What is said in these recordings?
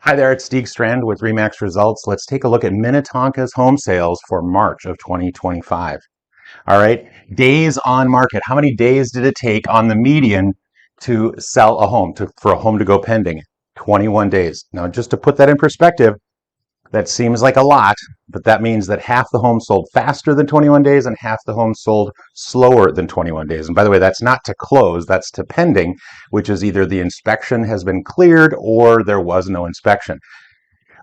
Hi there, it's Stieg Strand with RE/MAX Results. Let's take a look at Minnetonka's home sales for March of 2025. All right, days on market. How many days did it take on the median to sell a home, for a home to go pending? 21 days. Now, just to put that in perspective, that seems like a lot, but that means that half the homes sold faster than 21 days and half the homes sold slower than 21 days. And by the way, that's not to close, that's to pending, which is either the inspection has been cleared or there was no inspection.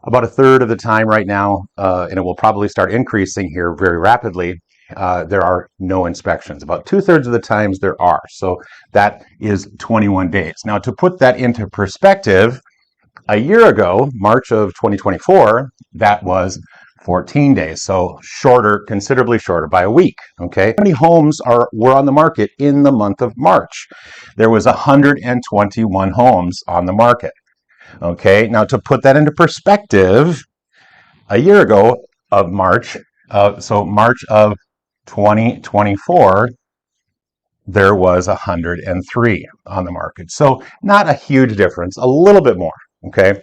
About a third of the time right now, and it will probably start increasing here very rapidly, there are no inspections. About 2/3 of the times there are. So that is 21 days. Now, to put that into perspective, a year ago, March of 2024, that was 14 days. So shorter, considerably shorter by a week. Okay. How many homes were on the market in the month of March? There was 121 homes on the market. Okay. Now, to put that into perspective, a year ago of March, so March of 2024, there was 103 on the market. So not a huge difference, a little bit more. Okay.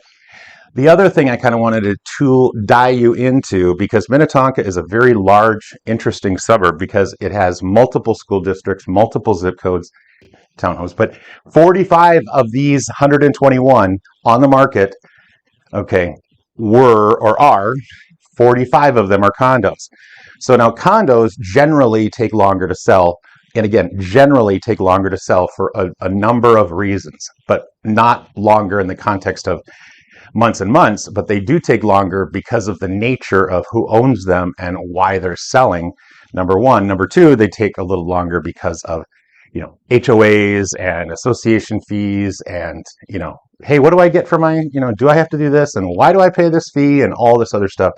The other thing I kind of wanted to dive you into, because Minnetonka is a very large, interesting suburb because it has multiple school districts, multiple zip codes, townhomes, but 45 of these 121 on the market, okay, were or are, 45 of them are condos. So now condos generally take longer to sell. And again, generally take longer to sell for a number of reasons, but not longer in the context of months and months, but they do take longer because of the nature of who owns them and why they're selling. Number one. Number two, they take a little longer because of, HOAs and association fees and, hey, what do I get for my, do I have to do this? And why do I pay this fee? And all this other stuff.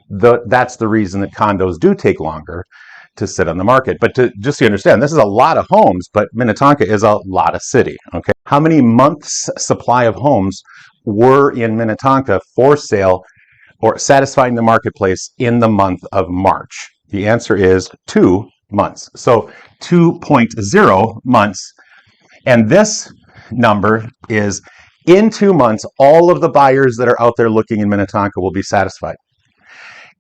That's the reason that condos do take longer to sit on the market. But just so you understand, this is a lot of homes, but Minnetonka is a lot of city. Okay. How many months supply of homes were in Minnetonka for sale or satisfying the marketplace in the month of March? The answer is 2 months. So 2.0 months. And this number is in 2 months, all of the buyers that are out there looking in Minnetonka will be satisfied.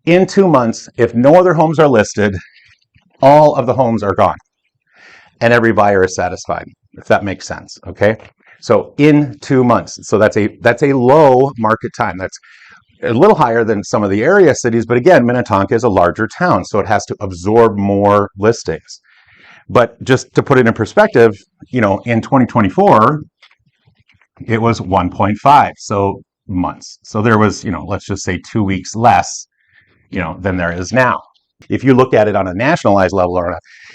In 2 months, if no other homes are listed, all of the homes are gone and every buyer is satisfied, if that makes sense. Okay. So in 2 months. So that's a low market time. That's a little higher than some of the area cities. But again, Minnetonka is a larger town, so it has to absorb more listings. But just to put it in perspective, in 2024, it was 1.5 months. So there was, let's just say 2 weeks less, than there is now. If you look at it on a nationalized level,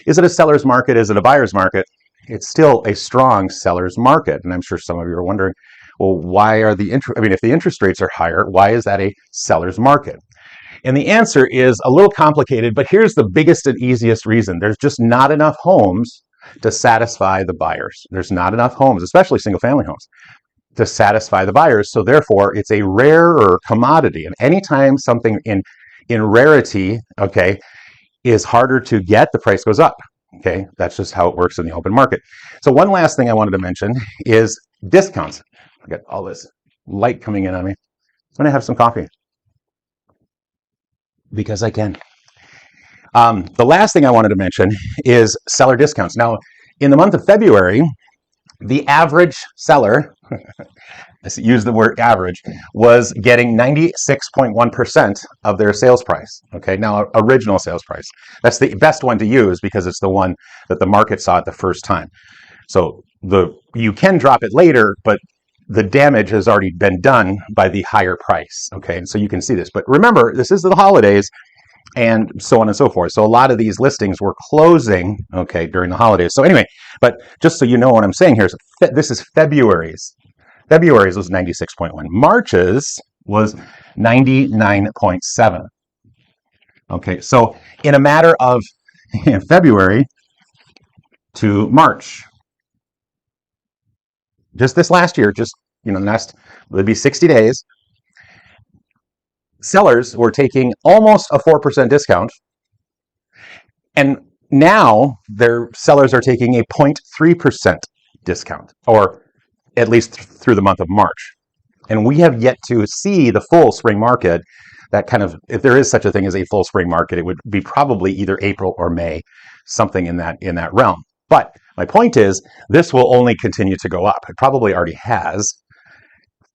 is it a seller's market? Is it a buyer's market? It's still a strong seller's market. And I'm sure some of you are wondering, well, why are if the interest rates are higher, why is that a seller's market? And the answer is a little complicated, but here's the biggest and easiest reason. There's just not enough homes to satisfy the buyers. There's not enough homes, especially single family homes, to satisfy the buyers. So therefore, it's a rarer commodity. And anytime something in rarity, okay, is harder to get, the price goes up. Okay, that's just how it works in the open market. So one last thing I wanted to mention is discounts. I got all this light coming in on me. I'm going to have some coffee because I can. The last thing I wanted to mention is seller discounts. Now, in the month of February, the average seller, I use the word average, was getting 96.1% of their sales price. Okay, now original sales price. That's the best one to use because it's the one that the market saw at the first time. So you can drop it later, but the damage has already been done by the higher price. Okay, and so you can see this. But remember, this is the holidays and so on and so forth. So a lot of these listings were closing, okay, during the holidays. So anyway, but just so you know what I'm saying here, this is February's. February's was 96.1. March's was 99.7. Okay, so in a matter of February to March, just this last year, it'll be 60 days, sellers were taking almost a 4% discount, and now their sellers are taking a 0.3% discount, or at least through the month of March. And we have yet to see the full spring market. That kind of, if there is such a thing as a full spring market, it would be probably either April or May, something in that realm. But my point is, this will only continue to go up. It probably already has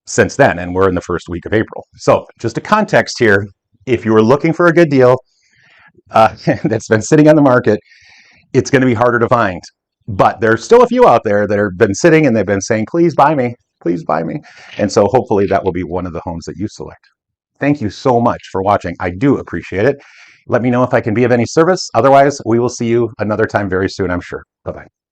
since then, and we're in the first week of April. So just a context here, if you were looking for a good deal that's been sitting on the market, it's going to be harder to find. But there's still a few out there that have been sitting and they've been saying, please buy me, please buy me. And so hopefully that will be one of the homes that you select. Thank you so much for watching. I do appreciate it. Let me know if I can be of any service. Otherwise, we will see you another time very soon, I'm sure. Bye-bye.